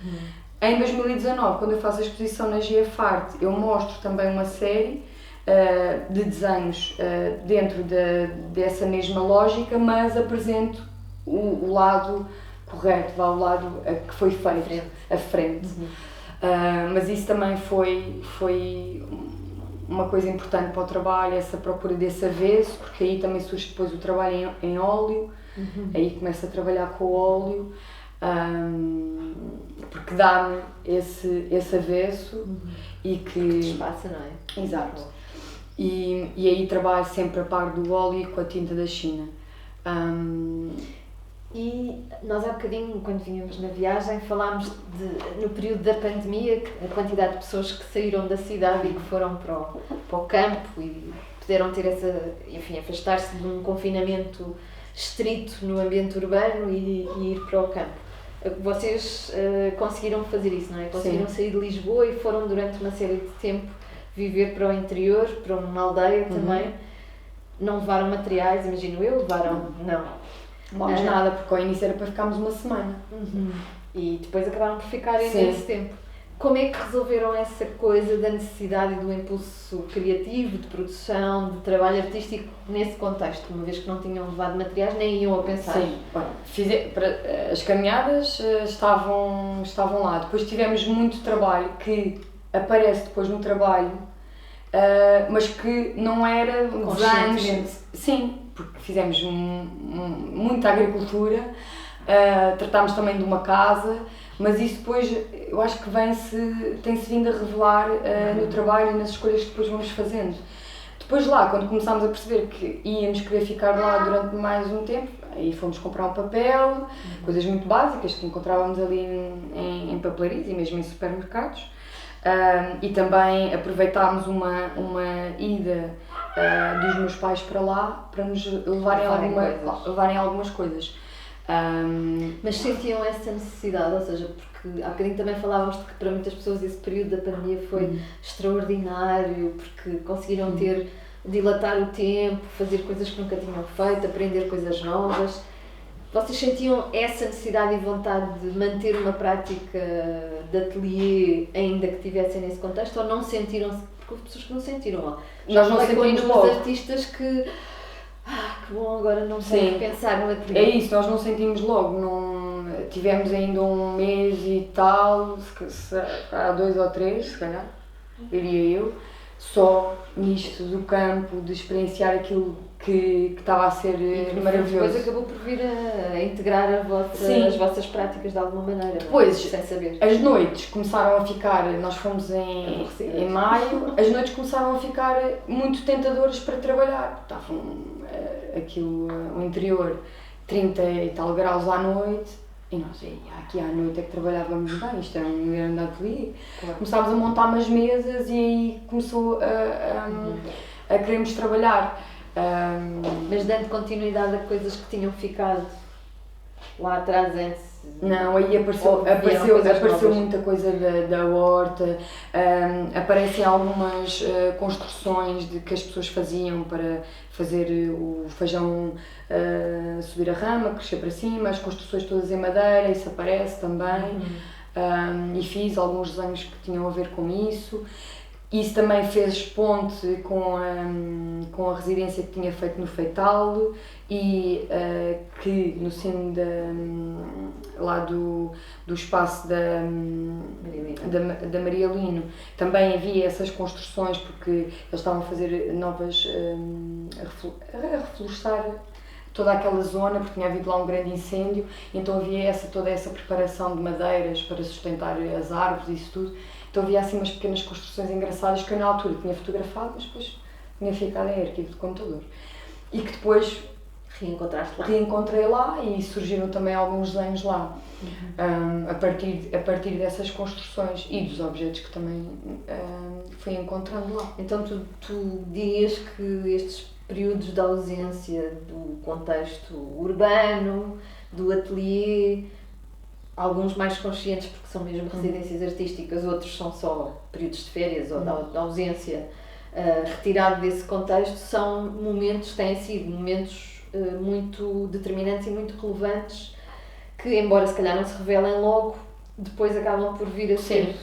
Em 2019, quando eu faço a exposição na GeoFart, eu mostro também uma série de desenhos dentro dessa mesma lógica, mas apresento o lado correto, o lado que foi feito, à frente. Mas isso também foi uma coisa importante para o trabalho, essa procura desse avesso, porque aí também surge depois o trabalho em óleo, aí começo a trabalhar com o óleo, porque dá-me esse avesso e que espaço, não é? Exato. E aí trabalho sempre a par do óleo e com a tinta da China. E nós há bocadinho, quando vínhamos na viagem, falámos no período da pandemia, a quantidade de pessoas que saíram da cidade e que foram para o campo e puderam ter afastar-se de um confinamento estrito no ambiente urbano e ir para o campo. Vocês conseguiram fazer isso, não é? Conseguiram sair de Lisboa e foram durante uma série de tempo viver para o interior, para uma aldeia também. Não levaram materiais, imagino eu, levaram... Não. Vamos nada, porque ao início era para ficarmos uma semana. E depois acabaram por ficar nesse tempo. como é que resolveram essa coisa da necessidade e do impulso criativo, de produção, de trabalho artístico nesse contexto, uma vez que não tinham levado materiais nem iam a pensar? Sim, as caminhadas estavam lá. Depois tivemos muito trabalho que aparece depois no trabalho, mas que não era desenhos. Sim, porque fizemos muita agricultura, tratámos também de uma casa, mas isso depois eu acho que tem-se vindo a revelar no trabalho e nas escolhas que depois vamos fazendo. Depois lá, quando começámos a perceber que íamos querer ficar lá durante mais um tempo, aí fomos comprar um papel, coisas muito básicas que encontrávamos ali em papelarias e mesmo em supermercados. E também aproveitámos uma ida dos meus pais para lá para nos levarem algumas coisas. Mas sentiam essa necessidade, ou seja, porque há bocadinho também falávamos de que para muitas pessoas esse período da pandemia foi extraordinário, porque conseguiram dilatar o tempo, fazer coisas que nunca tinham feito, aprender coisas novas. Vocês sentiam essa necessidade e vontade de manter uma prática de ateliê ainda que estivessem nesse contexto, ou não sentiram-se? Porque houve pessoas que não sentiram. Nós não sentimos logo. Artistas que bom, agora não tenho que pensar no ateliê. É isso, nós não sentimos logo. Não, tivemos ainda um mês e tal, há 2 ou 3, se calhar, diria eu, só nisto do campo, de experienciar aquilo que estava a ser maravilhoso. Depois acabou por vir a integrar as vossas práticas de alguma maneira. Depois, sem saber. As noites começaram a ficar, nós fomos em maio, as noites começaram a ficar muito tentadoras para trabalhar. Estavam o interior 30 e tal graus à noite e nós, aqui à noite é que trabalhávamos bem, isto é um grande ateliê. Claro. Começámos a montar umas mesas e aí começou a querermos trabalhar. Mas dando continuidade a coisas que tinham ficado lá atrás antes? Não, aí apareceu muita coisa da horta, aparecem algumas construções que as pessoas faziam para fazer o feijão subir a rama, crescer para cima, as construções todas em madeira, isso aparece também. E fiz alguns desenhos que tinham a ver com isso. Isso também fez ponte com a residência que tinha feito no Feital e que no sino lá do espaço da Maria Lino também havia essas construções, porque eles estavam a fazer novas, a reflorestar toda aquela zona, porque tinha havido lá um grande incêndio, então havia toda essa preparação de madeiras para sustentar as árvores e isso tudo. Então havia assim umas pequenas construções engraçadas que eu na altura tinha fotografado, mas depois tinha ficado em arquivo de computador. E que depois reencontrei lá e surgiram também alguns desenhos lá, a partir dessas construções e dos objetos que também fui encontrando lá. Então tu dirias que estes períodos de ausência do contexto urbano, do ateliê, alguns mais conscientes porque são mesmo residências artísticas, outros são só períodos de férias ou da ausência, retirado desse contexto, têm sido momentos muito determinantes e muito relevantes que, embora se calhar não se revelem logo, depois acabam por vir a ser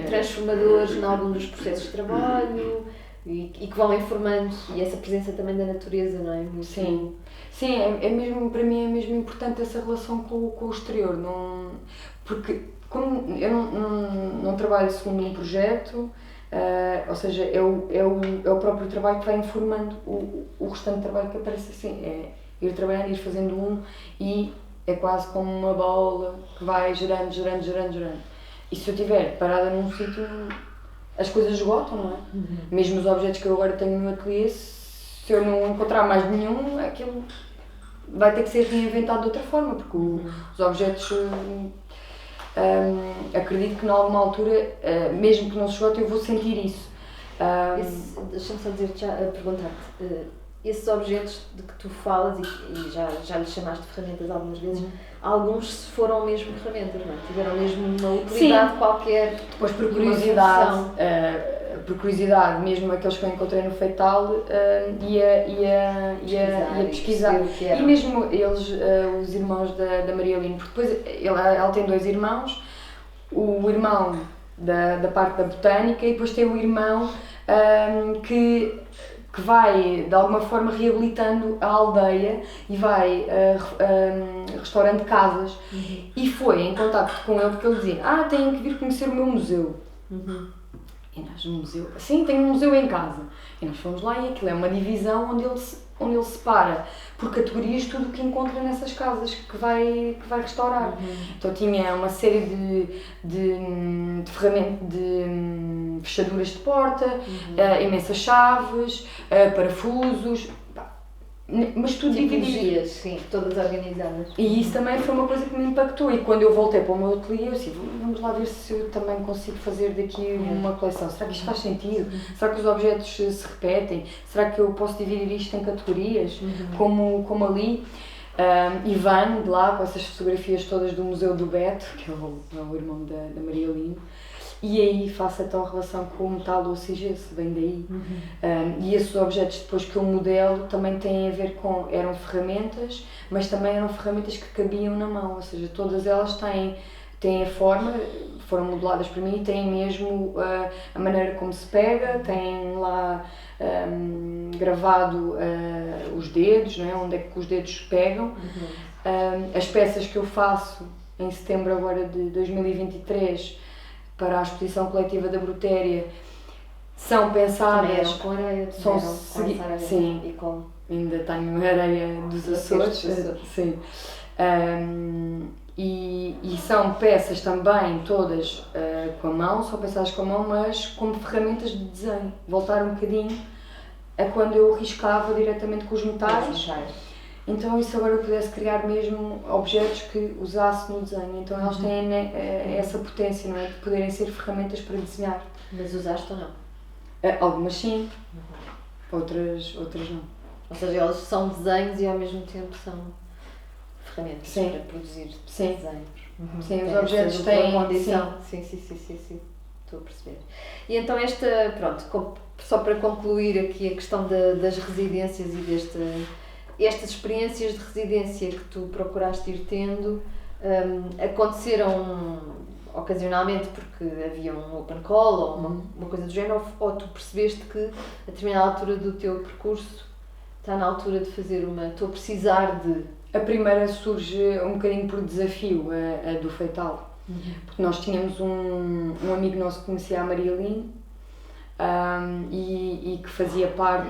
transformadores em algum dos processos de trabalho e que vão informando, e essa presença também da natureza, não é? Muito Sim, é mesmo, para mim é mesmo importante essa relação com o exterior, porque como eu não trabalho segundo um projeto, ou seja, é o próprio trabalho que vai informando o restante trabalho que aparece assim, é ir trabalhando, ir fazendo e é quase como uma bola que vai gerando. E se eu estiver parada num sítio, as coisas esgotam, não é? Mesmo os objetos que eu agora tenho no ateliê, se eu não encontrar mais nenhum, aquilo vai ter que ser reinventado de outra forma, porque os objetos, acredito que em alguma altura, mesmo que não se esgote, eu vou sentir isso. Deixa-me só perguntar-te, esses objetos de que tu falas, e já lhes chamaste de ferramentas algumas vezes, alguns foram mesmo ferramentas, não é? Tiveram mesmo uma utilidade qualquer. Depois por curiosidade, mesmo aqueles que eu encontrei no Feital, ia pesquisar. E mesmo eles, os irmãos da Maria Lino, porque depois ela tem 2 irmãos, o irmão da parte da botânica e depois tem o irmão que vai de alguma forma reabilitando a aldeia e vai restaurando casas. E foi em contacto com ele porque ele dizia: têm que vir conhecer o meu museu. E nós, um museu? Sim, tem um museu em casa. E nós fomos lá e aquilo é uma divisão onde ele separa por categorias tudo o que encontra nessas casas que vai restaurar. Então tinha uma série de ferramentas, de fechaduras de porta, imensas chaves, parafusos, mas tudo tipologias, sim, todas organizadas. E isso também foi uma coisa que me impactou. E quando eu voltei para o meu ateliê, eu disse: vamos lá ver se eu também consigo fazer daqui uma coleção. Será que isto faz sentido? Será que os objetos se repetem? Será que eu posso dividir isto em categorias, como ali? Ivan, de lá, com essas fotografias todas do Museu do Beto, que é o irmão da Maria Lino. E aí faço então a relação com o metal osso e gesso, vem daí. E esses objetos depois que eu modelo também têm a ver com, eram ferramentas, mas também eram ferramentas que cabiam na mão, ou seja, todas elas têm a forma, foram modeladas para mim, têm mesmo a maneira como se pega, têm lá gravado os dedos, não é? Onde é que os dedos pegam. As peças que eu faço em setembro agora de 2023 para a exposição coletiva da Brutéria são pensadas. Com areia, são areia. Sim, e com... ainda tenho areia dos Açores. Sim. E são peças também todas com a mão, são pensadas com a mão, mas como ferramentas de desenho. Voltar um bocadinho a quando eu riscava diretamente com os metais. Então, e se agora eu pudesse criar mesmo objetos que usasse no desenho? Então, elas têm essa potência, não é? De poderem ser ferramentas para desenhar. Mas usaste ou não? Algumas sim, outras não. Ou seja, elas são desenhos e ao mesmo tempo são ferramentas para produzir desenhos. Sim, os objetos têm condição. Sim. Estou a perceber. E então só para concluir aqui a questão das residências e estas experiências de residência que tu procuraste ir tendo, aconteceram ocasionalmente porque havia um open call ou uma coisa do género, ou tu percebeste que a determinada altura do teu percurso está na altura de fazer estou a precisar de... A primeira surge um bocadinho por desafio, a do Feital. Porque nós tínhamos um amigo nosso que conhecia a Maria Lino e que fazia parte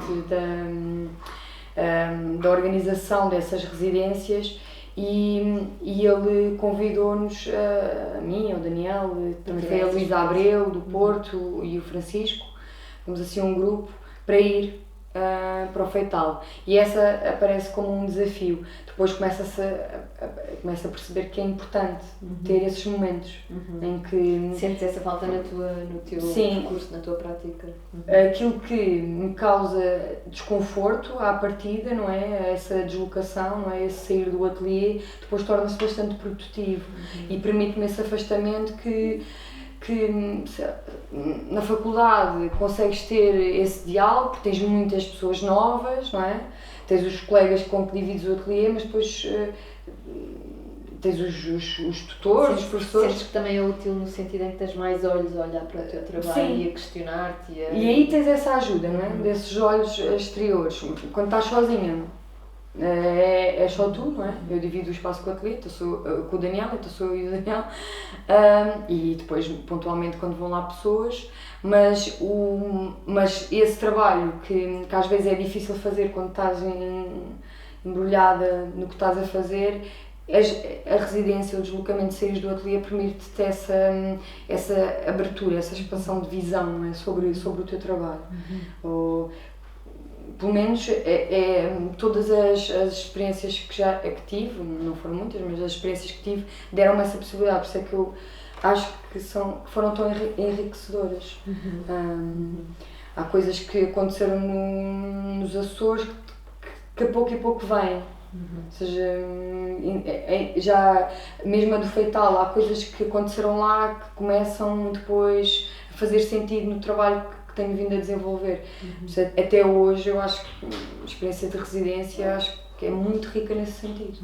da organização dessas residências e ele convidou-nos, a mim, ao Daniel, também foi a Luísa Abreu do Porto e o Francisco, fomos assim um grupo para ir para o Feital. E essa aparece como um desafio. Depois começa a perceber que é importante ter esses momentos em que... Sentes essa falta no teu percurso, na tua prática? Aquilo que me causa desconforto à partida, não é? Essa deslocação, não é? Esse sair do ateliê, depois torna-se bastante produtivo e permite-me esse afastamento que na faculdade consegues ter esse diálogo, porque tens muitas pessoas novas, não é? Tens os colegas com que divides o ateliê, mas depois tens os tutores, os professores. Sentes que também é útil no sentido em que tens mais olhos a olhar para o teu trabalho e a questionar-te. E aí tens essa ajuda, não é? Desses olhos exteriores. Quando estás sozinha, é só tu, não é? Eu divido o espaço com o ateliê, com o Daniel, então sou eu e o Daniel, e depois pontualmente quando vão lá pessoas, mas esse trabalho que às vezes é difícil fazer quando estás embrulhada no que estás a fazer, a residência, o deslocamento de saíres do ateliê permite-te essa abertura, essa expansão de visão, não é? sobre o teu trabalho. Pelo menos todas as experiências que tive, não foram muitas, mas as experiências que tive deram-me essa possibilidade, por isso é que eu acho que foram tão enriquecedoras. Há coisas que aconteceram nos Açores que a pouco e pouco vêm. Ou seja, já mesmo a do Feital, há coisas que aconteceram lá que começam depois a fazer sentido no trabalho tenho vindo a desenvolver. Até hoje eu acho que a experiência de residência acho que que é muito rica nesse sentido.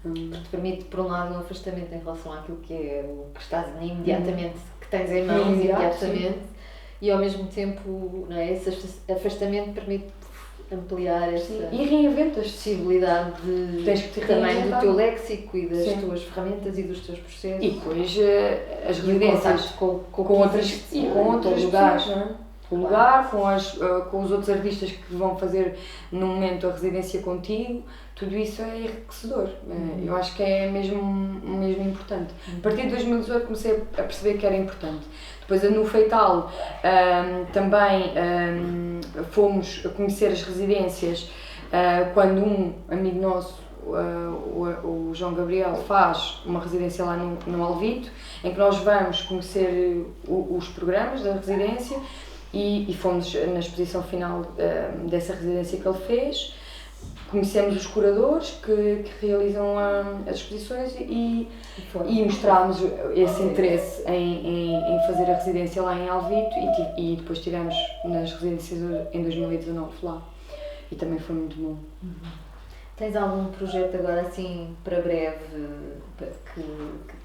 Porque te permite, por um lado, um afastamento em relação àquilo que é o que estás imediatamente, que tens em mãos imediatamente, e ao mesmo tempo, não é? Esse afastamento permite ampliar essa e reinventas possibilidade também do teu léxico e das tuas ferramentas e dos teus processos. E depois as residências com outras lugares, não é? Com o lugar, com os outros artistas que vão fazer no momento a residência contigo, tudo isso é enriquecedor. Eu acho que é mesmo importante. A partir de 2018 comecei a perceber que era importante. Depois no Feital também fomos a conhecer as residências quando um amigo nosso, o João Gabriel, faz uma residência lá no Alvito, em que nós vamos conhecer os programas da residência e fomos na exposição final dessa residência que ele fez. Conhecemos os curadores que realizam as exposições e mostrámos esse interesse em fazer a residência lá em Alvito e depois estivemos nas residências em 2019 lá e também foi muito bom. Tens algum projeto agora assim para breve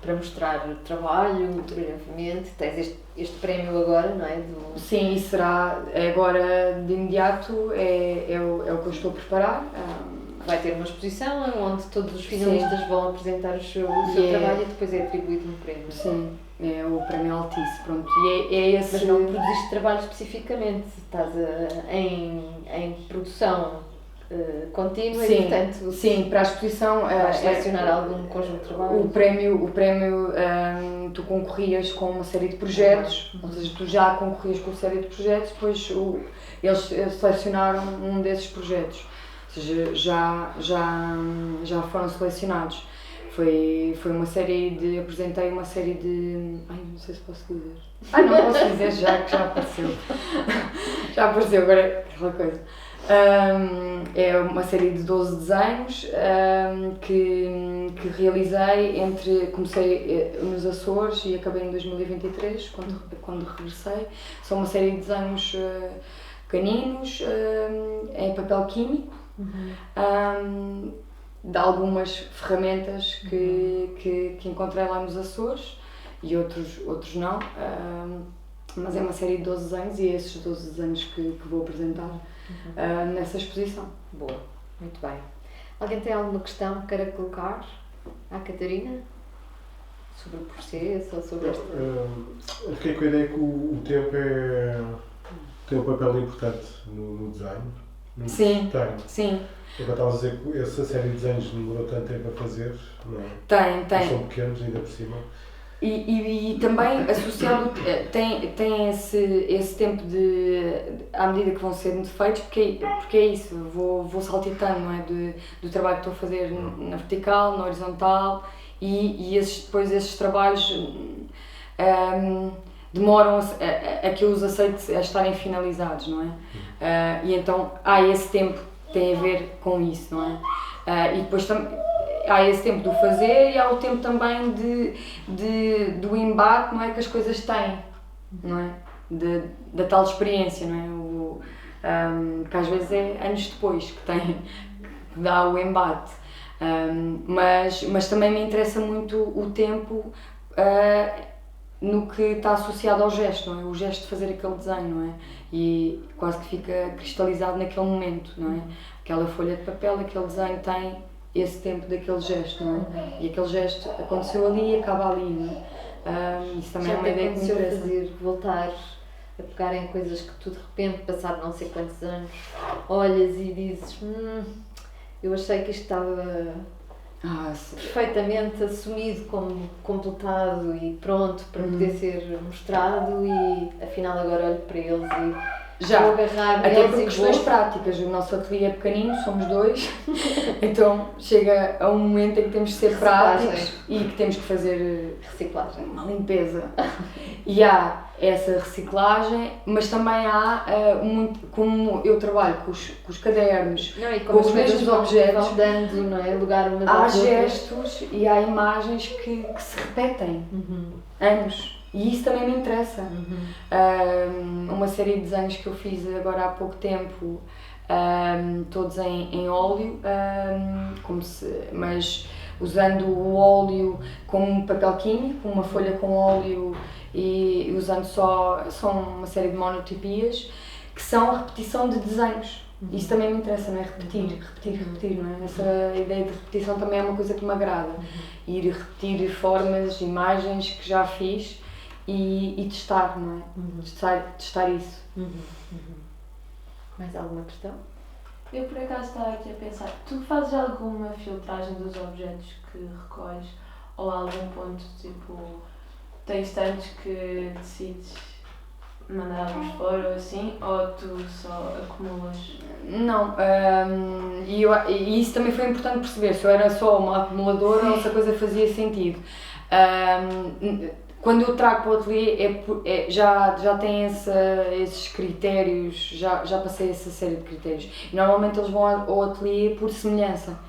para mostrar trabalho, brevemente? Tens este prémio agora, não é? Sim, e será agora de imediato, é o que eu estou a preparar. Vai ter uma exposição onde todos os finalistas vão apresentar o seu trabalho e depois é atribuído um prémio. Sim, é o prémio Altice, pronto. E é esse... Mas não produziste trabalho especificamente, estás em produção contínua e portanto... Sim, para a exposição... vais selecionar algum conjunto de trabalho? O prémio tu concorrias com uma série de projetos, ou seja, tu já concorrias com uma série de projetos, depois eles selecionaram um desses projetos. Ou seja, já foram selecionados. Foi uma série de... apresentei uma série de... Ai, não sei se posso dizer. Não posso dizer já, que já apareceu. Já apareceu, agora é aquela coisa. É uma série de 12 desenhos que realizei comecei nos Açores e acabei em 2023, quando regressei. São uma série de desenhos pequeninos, em papel químico, de algumas ferramentas que encontrei lá nos Açores e outros não, mas é uma série de 12 desenhos e é esses 12 desenhos que vou apresentar nessa exposição. Boa, muito bem. Alguém tem alguma questão que queira colocar à Catarina? Sobre o processo ou sobre esta... Fiquei com a ideia que o tempo tem um papel importante no design. Sim, tem. Sim. Eu estava a dizer que essa série de desenhos demorou tanto tempo a fazer, não é? Tem. São pequenos, ainda por cima. E também associado tem esse tempo à medida que vão sendo feitos, porque é isso, vou saltitando, não é? Do trabalho que estou a fazer na vertical, na horizontal e depois esses trabalhos demoram a que eu os aceite a estarem finalizados, não é? E então há esse tempo que tem a ver com isso, não é? E depois há esse tempo do fazer e há o tempo também do embate, não é, que as coisas têm, não é? Da tal experiência, não é? Que às vezes é anos depois que dá o embate. Mas também me interessa muito o tempo no que está associado ao gesto, não é? O gesto de fazer aquele desenho, não é? E quase que fica cristalizado naquele momento, não é? Aquela folha de papel, aquele desenho tem esse tempo daquele gesto, não é? E aquele gesto aconteceu ali e acaba ali, não é? Isso também é uma ideia que me interessa. Voltar a pegar em coisas que tu de repente, passado não sei quantos anos, olhas e dizes eu achei que isto estava perfeitamente assumido como completado e pronto para poder ser mostrado e afinal agora olho para eles e vou agarrar até neles por questões práticas, o nosso ateliê é pequenino, somos dois, então chega a um momento em que temos que ser práticos e que temos que fazer reciclagem, uma limpeza. E há essa reciclagem, mas também há como eu trabalho com os cadernos, com os mesmos objetos, dando, não é, lugar umas há gestos e há imagens que se repetem anos. E isso também me interessa. Uma série de desenhos que eu fiz agora há pouco tempo, todos em óleo, mas usando o óleo como um papel químico, uma folha com óleo e usando são uma série de monotipias que são a repetição de desenhos. Isso também me interessa, não é? Repetir, não é? Essa ideia de repetição também é uma coisa que me agrada. Ir repetir formas, imagens que já fiz e testar, não é? Testar isso. Mais alguma questão? Eu por acaso estava aqui a pensar, tu fazes alguma filtragem dos objetos que recolhes ou há algum ponto, tipo, tens tantos que decides mandá-los fora ou assim, ou tu só acumulas? Não, e isso também foi importante perceber, se eu era só uma acumuladora ou se a coisa fazia sentido. Quando eu trago para o ateliê, já tem esses critérios, já passei essa série de critérios. E normalmente eles vão ao ateliê por semelhança.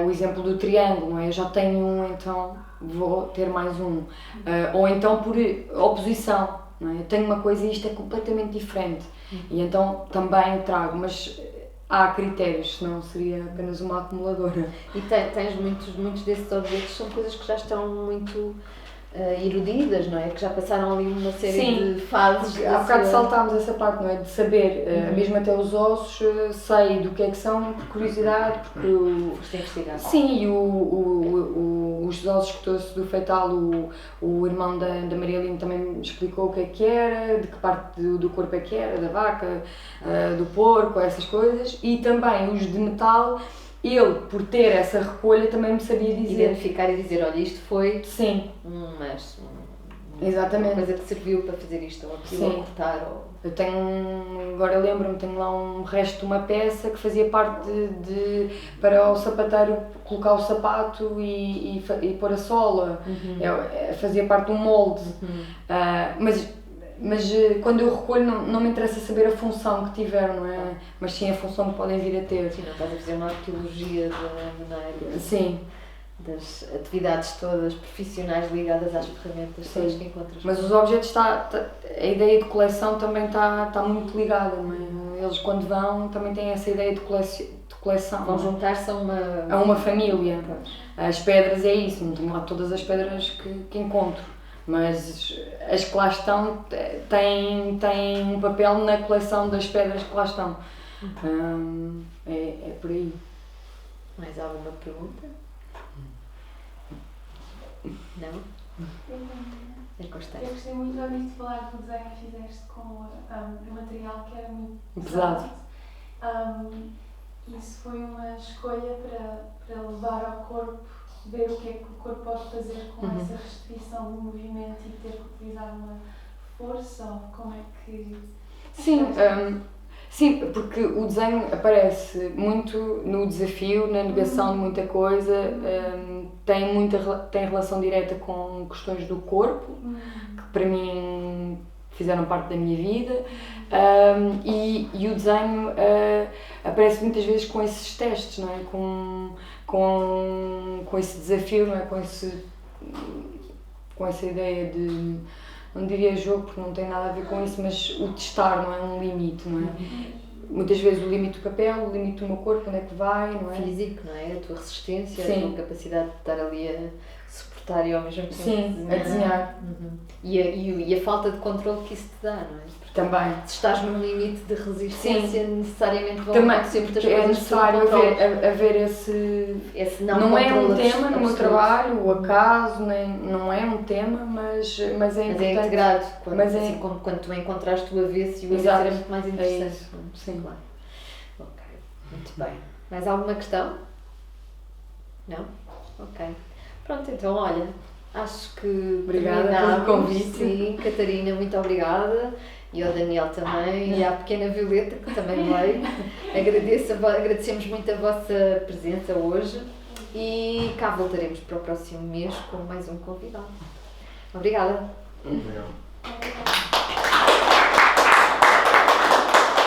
O exemplo do triângulo, não é? Eu já tenho um, então vou ter mais um. Ou então por oposição, não é? Eu tenho uma coisa e isto é completamente diferente. E então também trago, mas há critérios, senão seria apenas uma acumuladora. E tens muitos desses objetos, são coisas que já estão muito erudidas, não é? Que já passaram ali uma série de fases. Há bocado saltámos essa parte, não é? De saber, mesmo até os ossos, sei do que é que são, por curiosidade, porque Foste investigar. Sim, e os ossos que trouxe do fetal, o irmão da Maria Lima também me explicou o que era, de que parte do corpo é que era, da vaca, do porco, essas coisas, e também os de metal. Ele, por ter essa recolha, também me sabia dizer. Identificar e dizer, olha, isto foi Sim. Exatamente. Uma coisa que serviu para fazer isto, ou aquilo, ou cortar. Ou... Eu tenho, agora lembro-me, tenho lá um resto de uma peça que fazia parte para o sapateiro colocar o sapato e pôr a sola. Fazia parte de um molde. Mas quando eu recolho não me interessa saber a função que tiveram, não é? Mas sim a função que podem vir a ter. Sim, não estás a fazer uma arqueologia da maneira. Sim. Das atividades todas profissionais ligadas às ferramentas todas que encontras. Mas os objetos, a ideia de coleção também está muito ligada, não é? Eles quando vão também têm essa ideia de coleção. Vão juntar-se a uma família. As pedras é isso, não tenho lá todas as pedras que encontro. Mas as que lá estão têm um papel na coleção das pedras que lá estão. É por aí. Mais alguma pergunta? Não? Eu gostei muito de ouvir-te falar do desenho que fizeste com o material que era muito pesado. Isso foi uma escolha para levar ao corpo, ver o que é que o corpo pode fazer com essa restrição do movimento e ter que utilizar uma força, ou como é que... Sim, porque o desenho aparece muito no desafio, na negação de muita coisa, tem relação direta com questões do corpo, que para mim fizeram parte da minha vida, e o desenho aparece muitas vezes com esses testes, não é? Com esse desafio, não é? Com essa ideia de, não diria jogo porque não tem nada a ver com isso, mas o testar, não é? Um limite, não é? Muitas vezes o limite do papel, o limite do meu corpo, onde é que vai, não é? Físico, não é? A tua resistência, Sim. a tua capacidade de estar ali a suportar e ao mesmo tempo Sim, a desenhar. E a falta de controle que isso te dá, não é? Porque também. Se estás num limite de resistência, necessariamente vão também acontecer muitas é coisas. necessário haver esse não é um controle tema no meu absoluto. Trabalho, o acaso, não é um tema, mas é importante. É integrado, Mas como quando tu encontraste o avesso e o Exato. avesso era muito mais interessante. É isso. Sim. Claro. Ok, muito bem. Mais alguma questão? Não? Ok. Pronto, então olha, acho que Obrigada terminámos. pelo convite. Sim, Catarina, muito obrigada. E ao Daniel também, e à pequena Violeta, que também veio. Agradecemos muito a vossa presença hoje e cá voltaremos para o próximo mês com mais um convidado. Obrigada. Obrigado.